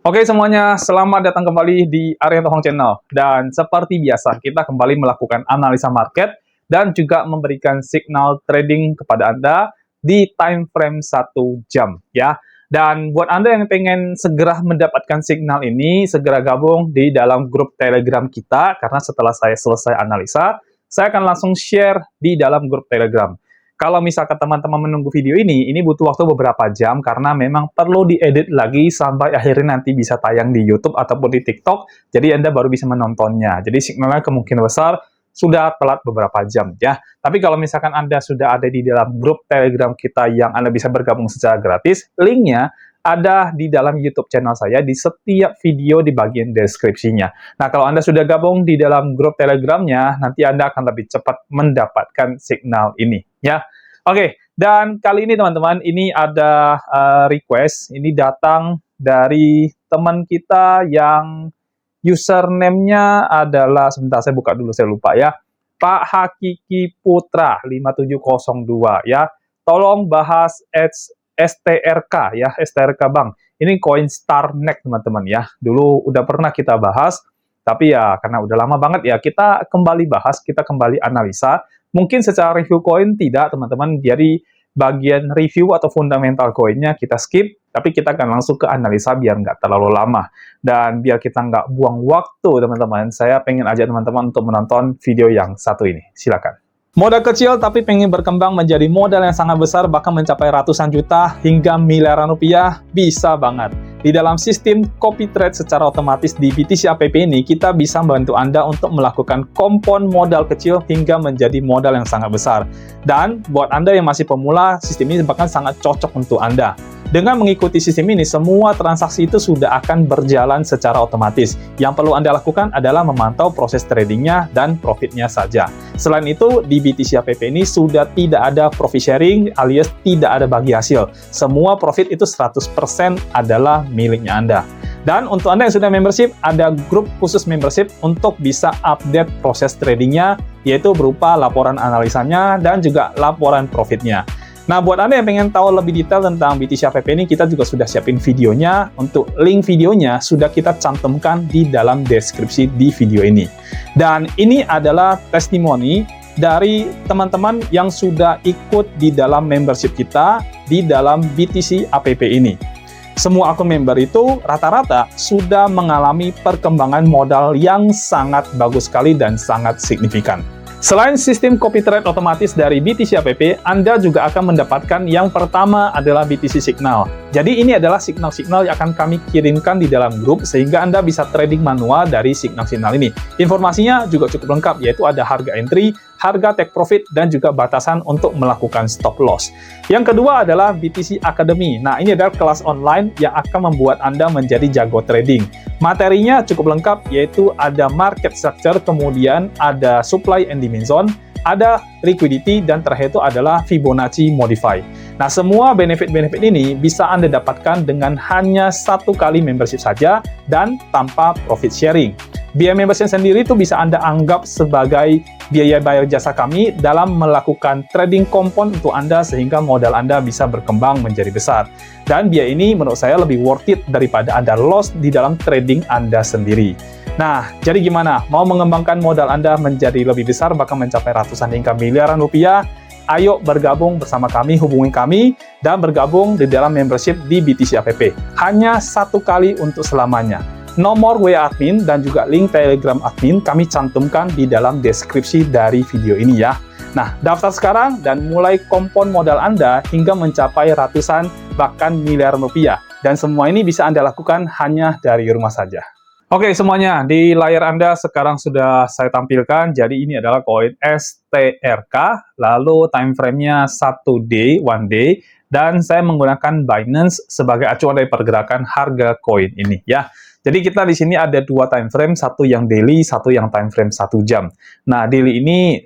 Oke semuanya, selamat datang kembali di Arianto Hong Channel. Dan seperti biasa, kita kembali melakukan analisa market dan juga memberikan signal trading kepada Anda di time frame 1 jam ya. Dan buat Anda yang pengen segera mendapatkan signal ini, segera gabung di dalam grup Telegram kita, karena setelah saya selesai analisa, saya akan langsung share di dalam grup Telegram. Kalau misalkan teman-teman menunggu video ini butuh waktu beberapa jam karena memang perlu diedit lagi sampai akhirnya nanti bisa tayang di YouTube ataupun di TikTok, jadi Anda baru bisa menontonnya. Jadi signalnya kemungkinan besar sudah telat beberapa jam ya. Tapi kalau misalkan Anda sudah ada di dalam grup Telegram kita yang Anda bisa bergabung secara gratis, linknya ada di dalam YouTube channel saya di setiap video di bagian deskripsinya. Nah, kalau Anda sudah gabung di dalam grup Telegramnya, nanti Anda akan lebih cepat mendapatkan signal ini, ya. Oke, dan kali ini teman-teman, ini ada request, ini datang dari teman kita yang username-nya adalah, sebentar saya buka dulu, saya lupa ya, Pak Hakiki Putra 5702 ya. Tolong bahas STRK ya, STRK Bank. Ini koin StarNext teman-teman ya. Dulu udah pernah kita bahas, tapi ya karena udah lama banget ya, kita kembali bahas, kita kembali analisa. Mungkin secara review koin tidak teman-teman, jadi bagian review atau fundamental koinnya kita skip, tapi kita akan langsung ke analisa biar nggak terlalu lama. Dan biar kita nggak buang waktu teman-teman, saya pengen ajak teman-teman untuk menonton video yang satu ini. Silakan. Modal kecil tapi pengen berkembang menjadi modal yang sangat besar, bahkan mencapai ratusan juta hingga miliaran rupiah, bisa banget. Di dalam sistem copy trade secara otomatis di BTC App ini, kita bisa membantu Anda untuk melakukan kompon modal kecil hingga menjadi modal yang sangat besar. Dan buat Anda yang masih pemula, sistem ini bahkan sangat cocok untuk Anda. Dengan mengikuti sistem ini, semua transaksi itu sudah akan berjalan secara otomatis. Yang perlu Anda lakukan adalah memantau proses tradingnya dan profitnya saja. Selain itu, di BTC App ini sudah tidak ada profit sharing alias tidak ada bagi hasil. Semua profit itu 100% adalah miliknya Anda. Dan untuk Anda yang sudah membership, ada grup khusus membership untuk bisa update proses tradingnya, yaitu berupa laporan analisanya dan juga laporan profitnya. Nah, buat Anda yang pengen tahu lebih detail tentang BTC App ini, kita juga sudah siapin videonya. Untuk link videonya sudah kita cantumkan di dalam deskripsi di video ini. Dan ini adalah testimoni dari teman-teman yang sudah ikut di dalam membership kita di dalam BTC App ini. Semua akun member itu rata-rata sudah mengalami perkembangan modal yang sangat bagus sekali dan sangat signifikan. Selain sistem copy trade otomatis dari BTC App, Anda juga akan mendapatkan yang pertama adalah BTC Signal. Jadi ini adalah signal-signal yang akan kami kirimkan di dalam grup sehingga Anda bisa trading manual dari signal-signal ini. Informasinya juga cukup lengkap, yaitu ada harga entry, harga take profit, dan juga batasan untuk melakukan stop loss. Yang kedua adalah BTC Academy. Nah, ini adalah kelas online yang akan membuat Anda menjadi jago trading. Materinya cukup lengkap, yaitu ada market structure, kemudian ada supply and demand zone, ada liquidity, dan terakhir itu adalah Fibonacci Modify. Nah, semua benefit-benefit ini bisa Anda dapatkan dengan hanya 1 kali membership saja dan tanpa profit sharing. Biaya membership sendiri itu bisa Anda anggap sebagai biaya bayar jasa kami dalam melakukan trading kompon untuk Anda sehingga modal Anda bisa berkembang menjadi besar. Dan biaya ini menurut saya lebih worth it daripada Anda loss di dalam trading Anda sendiri. Nah, jadi gimana? Mau mengembangkan modal Anda menjadi lebih besar, bahkan mencapai ratusan hingga miliaran rupiah? Ayo bergabung bersama kami, hubungi kami, dan bergabung di dalam membership di BTC App. Hanya 1 kali untuk selamanya. Nomor WA admin dan juga link Telegram admin kami cantumkan di dalam deskripsi dari video ini ya. Nah, daftar sekarang dan mulai kompon modal Anda hingga mencapai ratusan bahkan miliaran rupiah. Dan semua ini bisa Anda lakukan hanya dari rumah saja. Oke semuanya, di layar Anda sekarang sudah saya tampilkan. Jadi ini adalah koin STRK, lalu time frame-nya 1 day, dan saya menggunakan Binance sebagai acuan dari pergerakan harga koin ini ya. Jadi kita di sini ada 2 time frame, satu yang daily, satu yang time frame 1 jam. Nah, daily ini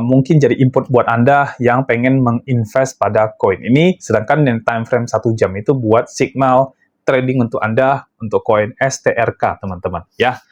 mungkin jadi input buat Anda yang pengen menginvest pada koin ini, sedangkan yang time frame 1 jam itu buat signal trading untuk Anda untuk koin STRK teman-teman ya.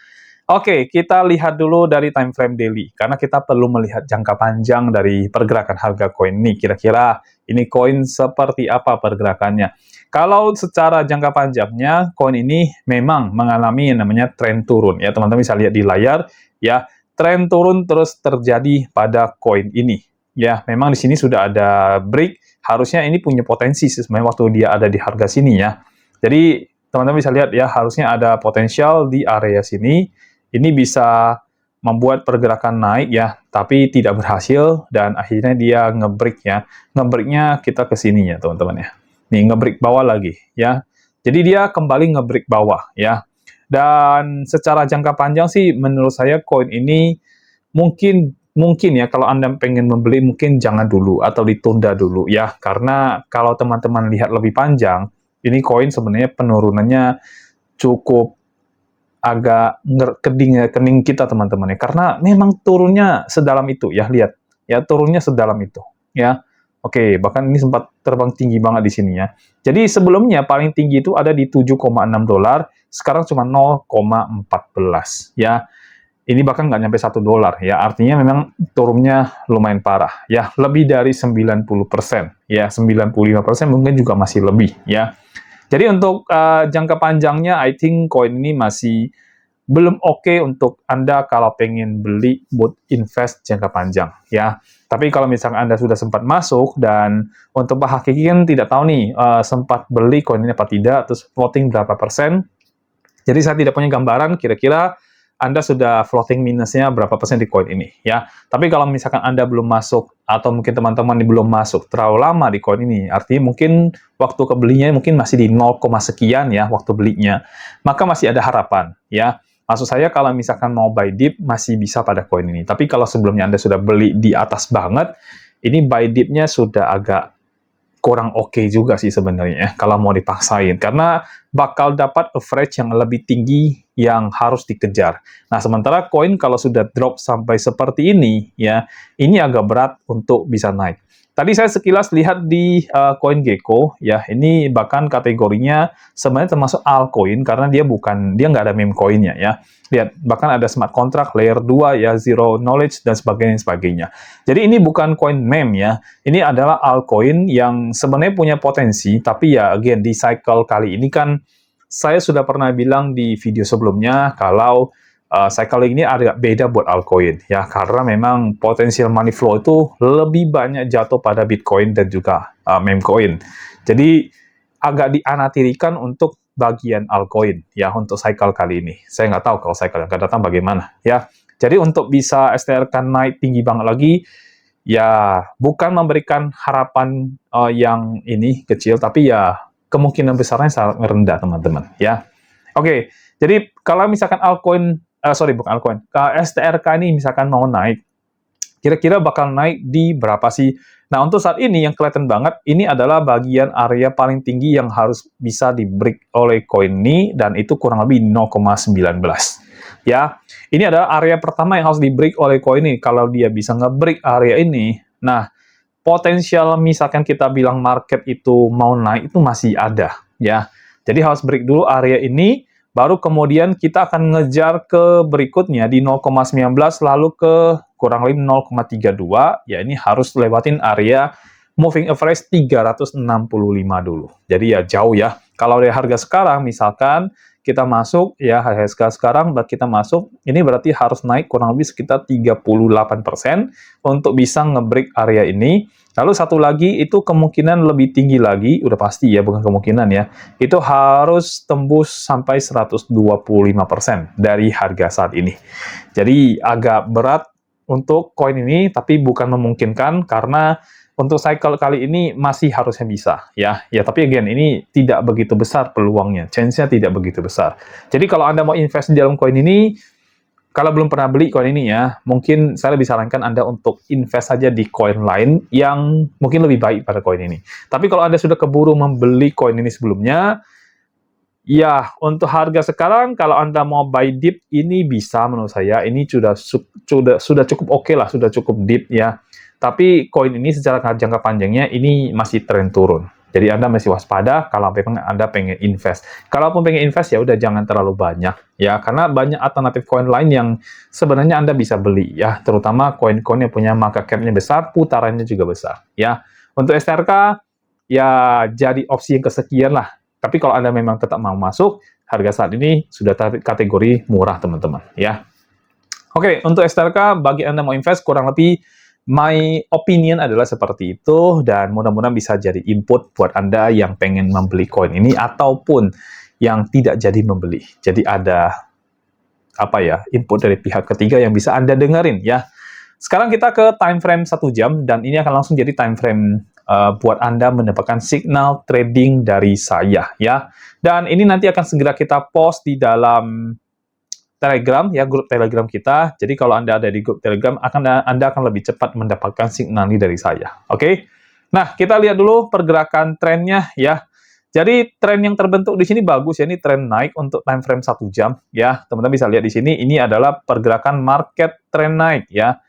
Oke, kita lihat dulu dari time frame daily, karena kita perlu melihat jangka panjang dari pergerakan harga koin ini. Kira-kira ini koin seperti apa pergerakannya. Kalau secara jangka panjangnya, koin ini memang mengalami yang namanya tren turun. Ya, teman-teman bisa lihat di layar, ya, tren turun terus terjadi pada koin ini. Ya, memang di sini sudah ada break, harusnya ini punya potensi sebenarnya waktu dia ada di harga sini ya. Jadi, teman-teman bisa lihat ya, harusnya ada potensial di area sini. Ini bisa membuat pergerakan naik ya, tapi tidak berhasil dan akhirnya dia nge-break ya. Nge-breaknya kita ke sini ya, teman-teman ya. Nih, nge-break bawah lagi ya. Jadi dia kembali nge-break bawah ya. Dan secara jangka panjang sih menurut saya koin ini mungkin ya kalau Anda pengen membeli mungkin jangan dulu atau ditunda dulu ya. Karena kalau teman-teman lihat lebih panjang, ini koin sebenarnya penurunannya cukup agak kening kita teman-teman ya, karena memang turunnya sedalam itu ya, lihat ya, turunnya sedalam itu ya. Oke, bahkan ini sempat terbang tinggi banget di sini ya. Jadi sebelumnya paling tinggi itu ada di 7,6 dolar, sekarang cuma 0,14 ya. Ini bahkan nggak nyampe 1 dolar ya, artinya memang turunnya lumayan parah ya, lebih dari 90% ya, 95% mungkin juga masih lebih ya. Jadi untuk jangka panjangnya, I think koin ini masih belum oke untuk Anda kalau pengen beli buat invest jangka panjang ya. Tapi kalau misalnya Anda sudah sempat masuk dan untuk Pak Hakiki kan tidak tahu nih sempat beli koin ini apa tidak, terus floating berapa persen. Jadi saya tidak punya gambaran kira-kira Anda sudah floating minusnya berapa persen di koin ini ya. Tapi kalau misalkan Anda belum masuk atau mungkin teman-teman belum masuk terlalu lama di koin ini, artinya mungkin waktu kebelinya mungkin masih di 0, sekian ya waktu belinya, maka masih ada harapan ya. Maksud saya kalau misalkan mau buy dip masih bisa pada koin ini. Tapi kalau sebelumnya Anda sudah beli di atas banget, ini buy dipnya sudah agak kurang oke juga sih sebenarnya ya, kalau mau dipaksain. Karena bakal dapat average yang lebih tinggi yang harus dikejar. Nah, sementara koin kalau sudah drop sampai seperti ini, ya, ini agak berat untuk bisa naik. Tadi saya sekilas lihat di CoinGecko, ya, ini bahkan kategorinya sebenarnya termasuk altcoin karena dia nggak ada meme coinnya ya. Lihat, bahkan ada smart contract, layer 2 ya, zero knowledge dan sebagainya. Jadi ini bukan coin meme ya. Ini adalah altcoin yang sebenarnya punya potensi, tapi ya again di cycle kali ini kan saya sudah pernah bilang di video sebelumnya kalau cycle ini agak beda buat altcoin ya, karena memang potensial money flow itu lebih banyak jatuh pada Bitcoin dan juga meme coin. Jadi agak dianatirikan untuk bagian altcoin ya untuk cycle kali ini. Saya nggak tahu kalau cycle yang akan datang bagaimana ya. Jadi untuk bisa STRK naik tinggi banget lagi, ya bukan memberikan harapan yang ini kecil, tapi ya kemungkinan besarnya sangat rendah teman-teman ya. Oke, jadi kalau misalkan altcoin bukan altcoin, STRK ini misalkan mau naik, kira-kira bakal naik di berapa sih? Nah, untuk saat ini yang kelihatan banget, ini adalah bagian area paling tinggi yang harus bisa di-break oleh koin ini, dan itu kurang lebih 0,19. Ya, ini adalah area pertama yang harus di-break oleh koin ini. Kalau dia bisa nge-break area ini, nah, potensial misalkan kita bilang market itu mau naik, itu masih ada. Ya, jadi harus break dulu area ini, baru kemudian kita akan ngejar ke berikutnya di 0,19 lalu ke kurang lebih 0,32, ya ini harus lewatin area moving average 365 dulu. Jadi ya jauh ya. Kalau dari harga sekarang misalkan kita masuk ya, harga sekarang kita masuk, ini berarti harus naik kurang lebih sekitar 38% untuk bisa nge-break area ini. Lalu satu lagi, itu kemungkinan lebih tinggi lagi, udah pasti ya, bukan kemungkinan ya, itu harus tembus sampai 125% dari harga saat ini. Jadi agak berat untuk koin ini, tapi bukan memungkinkan, karena untuk cycle kali ini masih harusnya bisa ya. Ya, tapi again, ini tidak begitu besar peluangnya, chance-nya tidak begitu besar. Jadi kalau Anda mau invest di dalam koin ini, kalau belum pernah beli koin ini ya, mungkin saya lebih sarankan Anda untuk invest saja di koin lain yang mungkin lebih baik pada koin ini. Tapi kalau Anda sudah keburu membeli koin ini sebelumnya, ya untuk harga sekarang kalau Anda mau buy dip ini bisa menurut saya, ini sudah cukup oke lah, sudah cukup deep ya. Tapi koin ini secara jangka panjangnya ini masih tren turun. Jadi Anda masih waspada kalau memang Anda pengen invest. Kalaupun pengen invest ya udah jangan terlalu banyak ya, karena banyak alternatif koin lain yang sebenarnya Anda bisa beli ya, terutama koin-koin yang punya market cap-nya besar, putarannya juga besar ya. Untuk STRK ya jadi opsi yang kesekian lah. Tapi kalau Anda memang tetap mau masuk, harga saat ini sudah kategori murah teman-teman ya. Oke, untuk STRK bagi Anda mau invest kurang lebih my opinion adalah seperti itu, dan mudah-mudahan bisa jadi input buat Anda yang pengen membeli koin ini ataupun yang tidak jadi membeli. Jadi ada apa ya, input dari pihak ketiga yang bisa Anda dengerin ya. Sekarang kita ke time frame 1 jam, dan ini akan langsung jadi time frame buat Anda mendapatkan signal trading dari saya ya. Dan ini nanti akan segera kita post di dalam Telegram ya, grup Telegram kita. Jadi kalau Anda ada di grup Telegram, Anda akan lebih cepat mendapatkan signal ini dari saya. Oke? Nah, kita lihat dulu pergerakan trennya ya. Jadi tren yang terbentuk di sini bagus ya, ini tren naik untuk time frame 1 jam ya. Teman-teman bisa lihat di sini, ini adalah pergerakan market tren naik ya.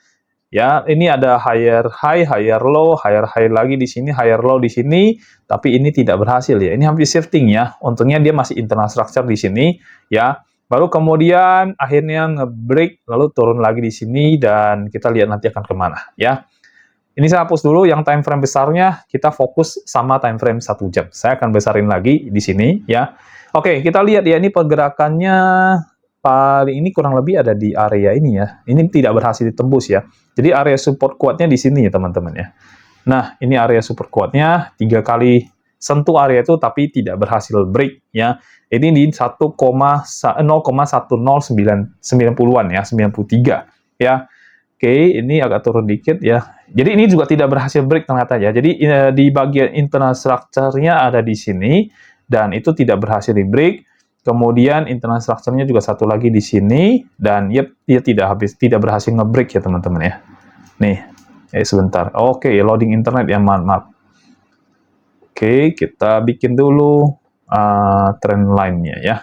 Ya, ini ada higher high, higher low, higher high lagi di sini, higher low di sini, tapi ini tidak berhasil ya. Ini hampir shifting ya. Untungnya dia masih internal structure di sini ya. Baru kemudian akhirnya nge-break, lalu turun lagi di sini, dan kita lihat nanti akan kemana ya. Ini saya hapus dulu yang time frame besarnya, kita fokus sama time frame 1 jam. Saya akan besarin lagi di sini ya. Oke, kita lihat ya, ini pergerakannya paling ini kurang lebih ada di area ini ya. Ini tidak berhasil ditembus ya. Jadi area support kuatnya di sini ya teman-teman ya. Nah, ini area support kuatnya 3 kali sentuh area itu tapi tidak berhasil break ya. Ini di 0,1090-an ya, 93 ya. Oke, ini agak turun dikit ya. Jadi ini juga tidak berhasil break ternyata ya. Jadi di bagian internal structure-nya ada di sini, dan itu tidak berhasil di break. Kemudian internal structure-nya juga satu lagi di sini, dan dia tidak berhasil nge-break ya teman-teman ya. Nih, sebentar. Oke, loading internet ya, maaf. Oke, kita bikin dulu trend line-nya ya.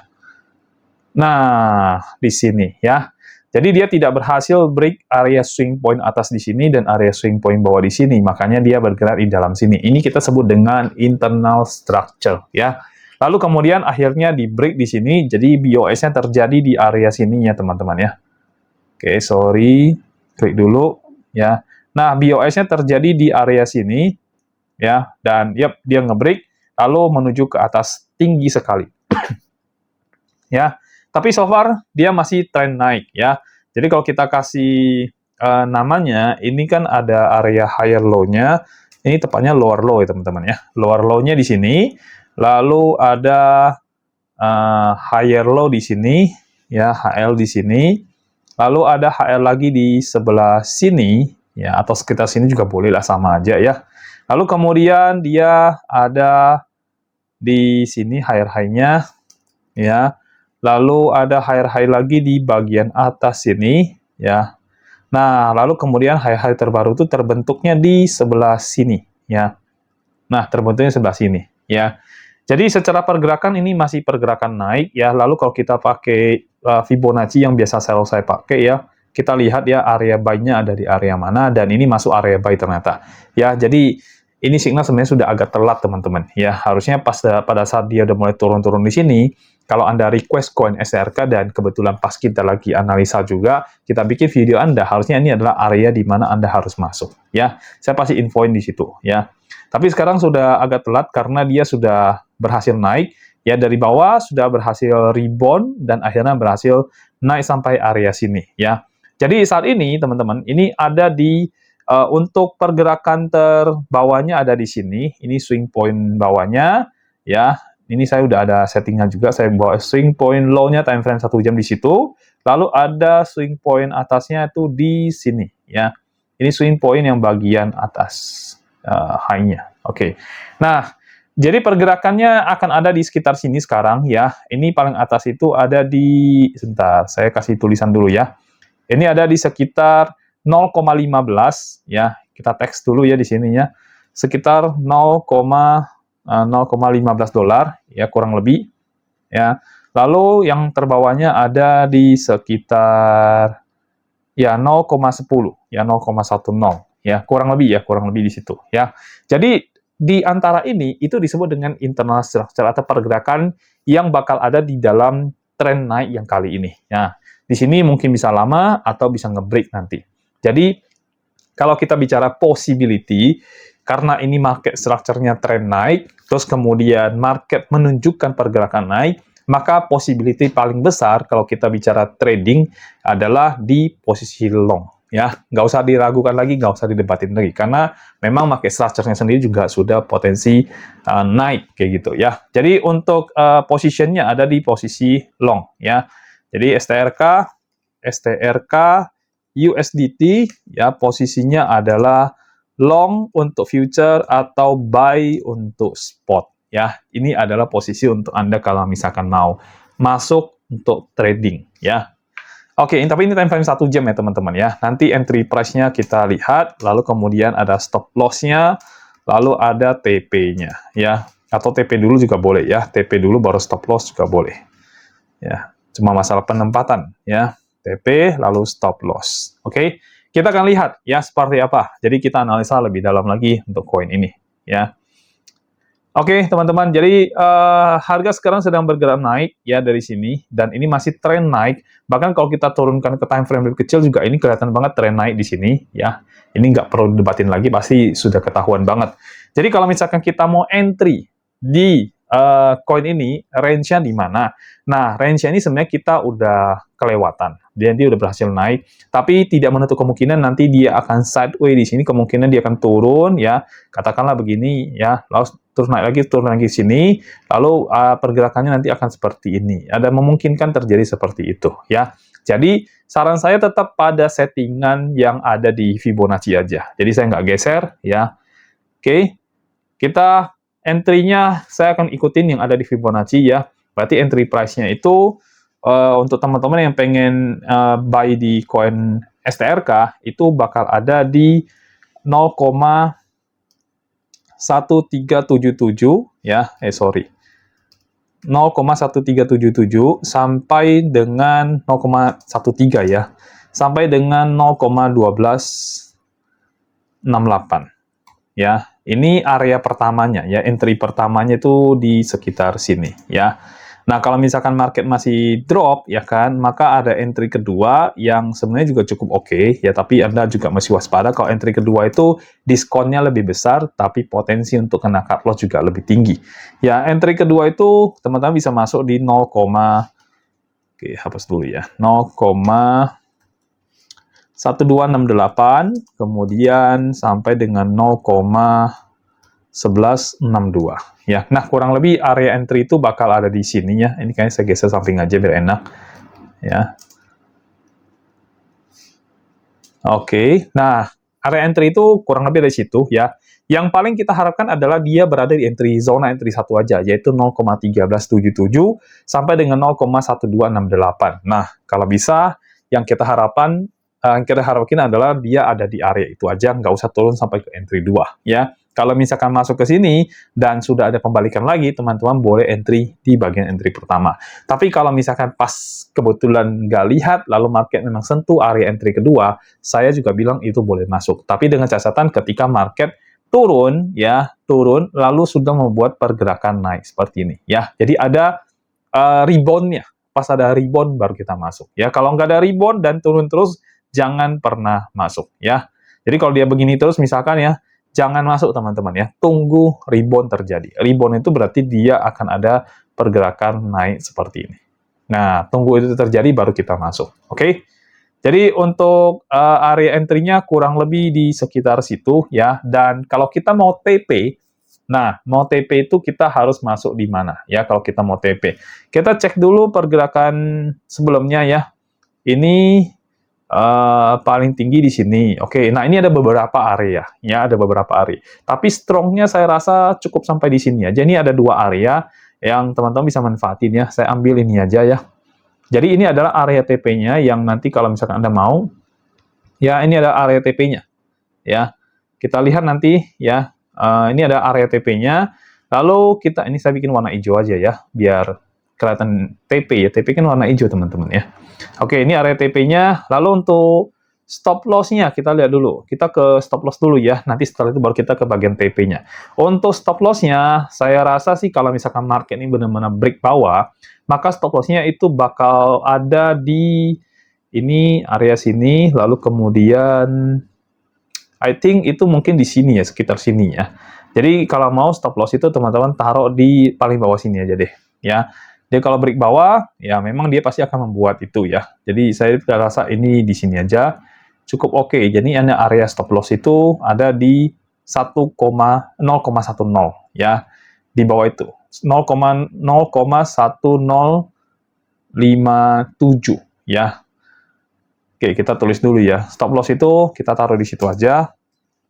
Nah, di sini ya. Jadi dia tidak berhasil break area swing point atas di sini dan area swing point bawah di sini. Makanya dia bergerak di dalam sini. Ini kita sebut dengan internal structure ya. Lalu kemudian akhirnya di break di sini. Jadi BOS-nya terjadi di area sini ya teman-teman ya. Oke, sorry. Klik dulu ya. Nah, BOS-nya terjadi di area sini ya, dan dia nge-break lalu menuju ke atas tinggi sekali. Ya. Tapi so far dia masih trend naik ya. Jadi kalau kita kasih namanya, ini kan ada area higher low-nya. Ini tepatnya lower low ya teman-teman ya. Lower low-nya di sini. Lalu ada higher low di sini ya, HL di sini. Lalu ada HL lagi di sebelah sini ya, atau sekitar sini juga boleh lah, sama aja ya. Lalu kemudian dia ada di sini higher high-nya ya. Lalu ada higher high lagi di bagian atas sini ya. Nah, lalu kemudian high high terbaru itu terbentuknya di sebelah sini ya. Nah, terbentuknya sebelah sini ya. Jadi secara pergerakan ini masih pergerakan naik ya. Lalu kalau kita pakai Fibonacci yang biasa selalu saya pakai ya, kita lihat ya area buy-nya ada di area mana, dan ini masuk area buy ternyata. Ya, jadi ini signal sebenarnya sudah agak telat teman-teman ya. Harusnya pada saat dia udah mulai turun-turun di sini, kalau Anda request koin STRK dan kebetulan pas kita lagi analisa juga, kita bikin video Anda, harusnya ini adalah area di mana Anda harus masuk ya. Saya pasti infoin di situ ya. Tapi sekarang sudah agak telat karena dia sudah berhasil naik ya, dari bawah sudah berhasil rebound dan akhirnya berhasil naik sampai area sini ya. Jadi saat ini teman-teman, ini ada di untuk pergerakan terbawahnya ada di sini. Ini swing point bawahnya ya. Ini saya udah ada settingan juga, saya bawa swing point low-nya time frame 1 jam di situ. Lalu ada swing point atasnya itu di sini ya. Ini swing point yang bagian atas high-nya. Oke. Nah, jadi pergerakannya akan ada di sekitar sini sekarang ya. Ini paling atas itu ada di, sebentar, saya kasih tulisan dulu ya. Ini ada di sekitar 0,15 ya. Kita teks dulu ya di sininya. Sekitar 0,15 dolar ya, kurang lebih ya. Lalu yang terbawahnya ada di sekitar ya 0,10 ya, 0,10 ya, kurang lebih di situ ya. Jadi di antara ini itu disebut dengan internal structure atau pergerakan yang bakal ada di dalam tren naik yang kali ini. Nah, di sini mungkin bisa lama atau bisa nge-break nanti. Jadi, kalau kita bicara possibility, karena ini market structure-nya tren naik, terus kemudian market menunjukkan pergerakan naik, maka possibility paling besar kalau kita bicara trading adalah di posisi long. Ya, nggak usah diragukan lagi, nggak usah didebatin lagi, karena memang market structure-nya sendiri juga sudah potensi naik kayak gitu ya. Jadi untuk positionnya ada di posisi long ya. Jadi STRK, USDT ya posisinya adalah long untuk future atau buy untuk spot ya. Ini adalah posisi untuk Anda kalau misalkan mau masuk untuk trading ya. Oke, tapi ini time frame 1 jam ya teman-teman ya. Nanti entry price-nya kita lihat, lalu kemudian ada stop loss-nya, lalu ada TP-nya ya. Atau TP dulu juga boleh ya. TP dulu baru stop loss juga boleh. Ya, cuma masalah penempatan ya. TP lalu stop loss. Oke, kita akan lihat ya seperti apa. Jadi kita analisa lebih dalam lagi untuk koin ini ya. Oke, teman-teman, jadi harga sekarang sedang bergerak naik ya dari sini, dan ini masih tren naik. Bahkan kalau kita turunkan ke time frame lebih kecil juga ini kelihatan banget tren naik di sini ya. Ini nggak perlu debatin lagi, pasti sudah ketahuan banget. Jadi kalau misalkan kita mau entry di koin ini, range-nya di mana? Nah, range-nya ini sebenarnya kita udah kelewatan. Dia udah berhasil naik, tapi tidak menutup kemungkinan nanti dia akan sideways di sini, kemungkinan dia akan turun ya. Katakanlah begini ya, lalu terus naik lagi, turun lagi sini, lalu pergerakannya nanti akan seperti ini. Ada memungkinkan terjadi seperti itu ya. Jadi saran saya tetap pada settingan yang ada di Fibonacci aja. Jadi saya nggak geser ya. Oke, kita entry-nya saya akan ikutin yang ada di Fibonacci ya. Berarti entry price-nya itu untuk teman-teman yang pengen buy di koin STRK itu bakal ada di 0,1377 ya, 0,1377 sampai dengan 0,13 ya, sampai dengan 0,1268 ya. Ini area pertamanya ya, entry pertamanya itu di sekitar sini ya. Nah, kalau misalkan market masih drop, ya kan, maka ada entry kedua yang sebenarnya juga cukup oke, ya, tapi Anda juga masih waspada kalau entry kedua itu diskonnya lebih besar, tapi potensi untuk kena cut loss juga lebih tinggi. Ya, entry kedua itu teman-teman bisa masuk di 0, oke, hapus dulu ya, 0,1268, kemudian sampai dengan 0,1162 ya. Nah, kurang lebih area entry itu bakal ada di sini ya. Ini kayaknya saya geser samping aja biar enak ya. Oke. Nah, area entry itu kurang lebih dari situ ya. Yang paling kita harapkan adalah dia berada di zona entry 1 aja, yaitu 0,1377 sampai dengan 0,1268. Nah, kalau bisa yang kita harapkan adalah dia ada di area itu aja, nggak usah turun sampai ke entry 2 ya. Kalau misalkan masuk ke sini dan sudah ada pembalikan lagi, teman-teman boleh entry di bagian entry pertama. Tapi kalau misalkan pas kebetulan nggak lihat, lalu market memang sentuh area entry kedua, saya juga bilang itu boleh masuk. Tapi dengan catatan ketika market turun, ya turun, lalu sudah membuat pergerakan naik seperti ini, ya. Jadi ada rebound-nya. Pas ada rebound baru kita masuk. Ya, kalau nggak ada rebound dan turun terus, jangan pernah masuk, ya. Jadi kalau dia begini terus, misalkan ya, jangan masuk teman-teman ya, tunggu rebound terjadi. Rebound itu berarti dia akan ada pergerakan naik seperti ini. Nah, tunggu itu terjadi baru kita masuk, oke? Jadi untuk area entry-nya kurang lebih di sekitar situ ya, dan kalau kita mau TP, nah mau TP itu kita harus masuk di mana ya kalau kita mau TP. Kita cek dulu pergerakan sebelumnya ya. Ini paling tinggi di sini. Oke, nah ini ada beberapa area, ya ada beberapa area. Tapi strongnya saya rasa cukup sampai di sini aja. Ini ada 2 area yang teman-teman bisa manfaatin ya. Saya ambil ini aja ya. Jadi ini adalah area TP-nya yang nanti kalau misalkan Anda mau, ya ini ada area TP-nya, ya. Kita lihat nanti ya. Ini ada area TP-nya. Lalu kita ini saya bikin warna hijau aja ya, biar kelihatan TP ya. TP kan warna hijau teman-teman ya. Oke, ini area TP-nya. Lalu untuk stop loss-nya kita lihat dulu. Kita ke stop loss dulu ya. Nanti setelah itu baru kita ke bagian TP-nya. Untuk stop loss-nya, saya rasa sih kalau misalkan market ini benar-benar break bawah, maka stop loss-nya itu bakal ada di ini area sini, lalu kemudian I think itu mungkin di sini ya, sekitar sini ya. Jadi kalau mau stop loss itu teman-teman taruh di paling bawah sini aja deh, ya. Jadi kalau break bawah, ya memang dia pasti akan membuat itu ya. Jadi saya rasa ini di sini aja cukup oke. Jadi area stop loss itu ada di 0,10 ya, di bawah itu 0,1057 ya. Oke, kita tulis dulu ya. Stop loss itu kita taruh di situ aja.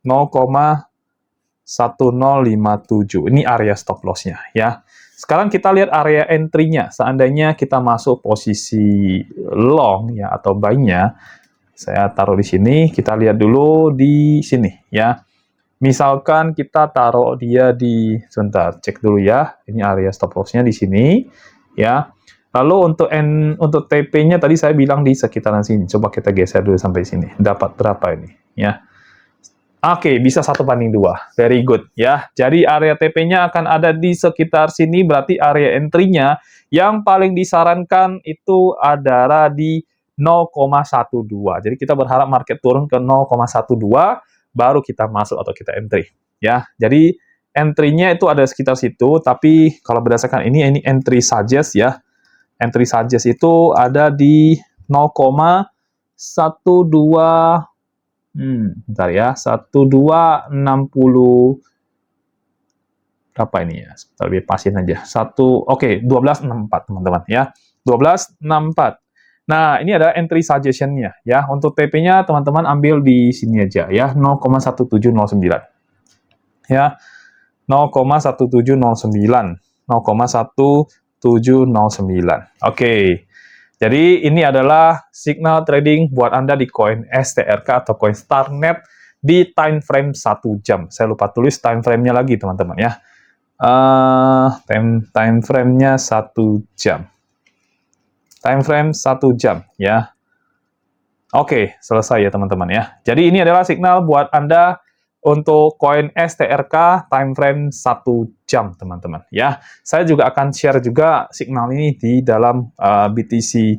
0,1057. Ini area stop loss-nya ya. Sekarang kita lihat area entry-nya. Seandainya kita masuk posisi long ya atau buy-nya, saya taruh di sini. Kita lihat dulu di sini ya. Misalkan kita taruh dia di sebentar, cek dulu ya. Ini area stop loss-nya di sini ya. Lalu untuk TP-nya tadi saya bilang di sekitaran sini. Coba kita geser dulu sampai sini. Dapat berapa ini? Ya. Oke, bisa 1:2. Very good ya. Jadi area TP-nya akan ada di sekitar sini. Berarti area entry-nya yang paling disarankan itu adalah di 0,12. Jadi kita berharap market turun ke 0,12 baru kita masuk atau kita entry ya. Jadi entry-nya itu ada sekitar situ. Tapi kalau berdasarkan ini entry suggest ya. Entry suggest itu ada di 0,12 bentar ya, 1260 berapa ini ya? Sebentar lebih pasin aja. 1264 teman-teman ya. 1264. Nah, ini ada entry suggestion-nya ya. Untuk TP-nya teman-teman ambil di sini aja ya, 0,1709. Ya. 0,1709. 0,1709. Oke. Jadi ini adalah signal trading buat Anda di koin STRK atau koin StarNet di time frame 1 jam. Saya lupa tulis time frame-nya lagi teman-teman ya. Time frame-nya 1 jam. Time frame 1 jam ya. Oke, selesai ya teman-teman ya. Jadi ini adalah signal buat Anda untuk koin STRK time frame 1 jam, teman-teman. Ya, saya juga akan share juga signal ini di dalam BTC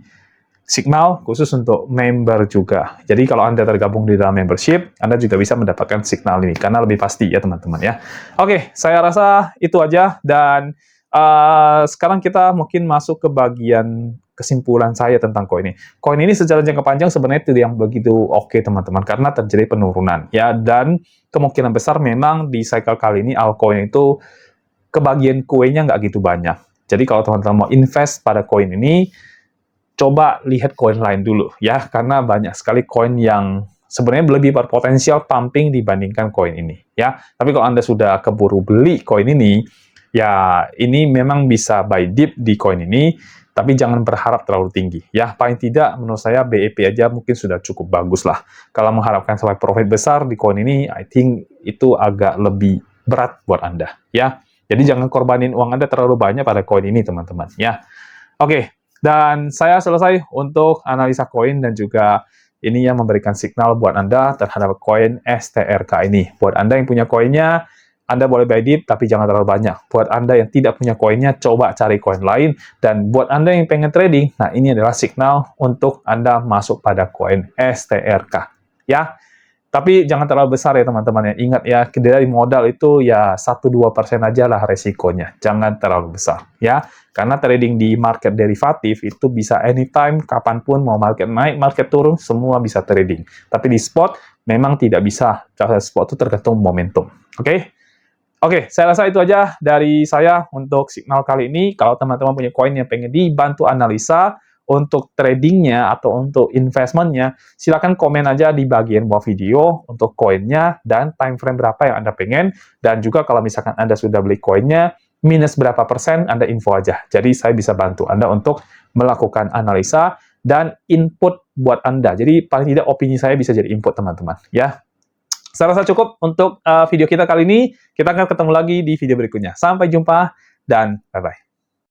Signal khusus untuk member juga. Jadi kalau Anda tergabung di dalam membership, Anda juga bisa mendapatkan signal ini karena lebih pasti ya teman-teman ya. Oke, saya rasa itu aja dan sekarang kita mungkin masuk ke bagian kesimpulan saya tentang koin ini. Koin ini secara jangka panjang sebenarnya tidak yang begitu oke teman-teman karena terjadi penurunan ya dan kemungkinan besar memang di cycle kali ini altcoin itu kebagian kuenya nggak gitu banyak. Jadi kalau teman-teman mau invest pada koin ini, coba lihat koin lain dulu ya, karena banyak sekali koin yang sebenarnya lebih berpotensial pumping dibandingkan koin ini ya. Tapi kalau Anda sudah keburu beli koin ini, ya ini memang bisa buy dip di koin ini, tapi jangan berharap terlalu tinggi ya. Paling tidak menurut saya BEP aja mungkin sudah cukup bagus lah. Kalau mengharapkan sampai profit besar di koin ini, I think itu agak lebih berat buat Anda ya. Jadi jangan korbanin uang Anda terlalu banyak pada koin ini teman-teman ya. Oke. Dan saya selesai untuk analisa koin dan juga ini yang memberikan signal buat Anda terhadap koin STRK ini. Buat Anda yang punya koinnya, Anda boleh buy dip, tapi jangan terlalu banyak. Buat Anda yang tidak punya koinnya, coba cari koin lain. Dan buat Anda yang pengen trading, nah ini adalah signal untuk Anda masuk pada koin STRK. Ya. Tapi jangan terlalu besar ya teman-teman ya. Ingat ya, dari modal itu ya 1-2% aja lah resikonya. Jangan terlalu besar ya. Karena trading di market derivatif itu bisa anytime, kapanpun, mau market naik, market turun, semua bisa trading. Tapi di spot memang tidak bisa. Karena spot itu tergantung momentum. Oke? Oke, saya rasa itu aja dari saya untuk signal kali ini. Kalau teman-teman punya koin yang pengen dibantu analisa, untuk tradingnya atau untuk investmentnya, silakan komen aja di bagian bawah video untuk koinnya dan time frame berapa yang Anda pengen. Dan juga kalau misalkan Anda sudah beli koinnya, minus berapa persen, Anda info aja. Jadi saya bisa bantu Anda untuk melakukan analisa dan input buat Anda. Jadi paling tidak opini saya bisa jadi input teman-teman. Ya, saya rasa cukup untuk video kita kali ini. Kita akan ketemu lagi di video berikutnya. Sampai jumpa dan bye-bye.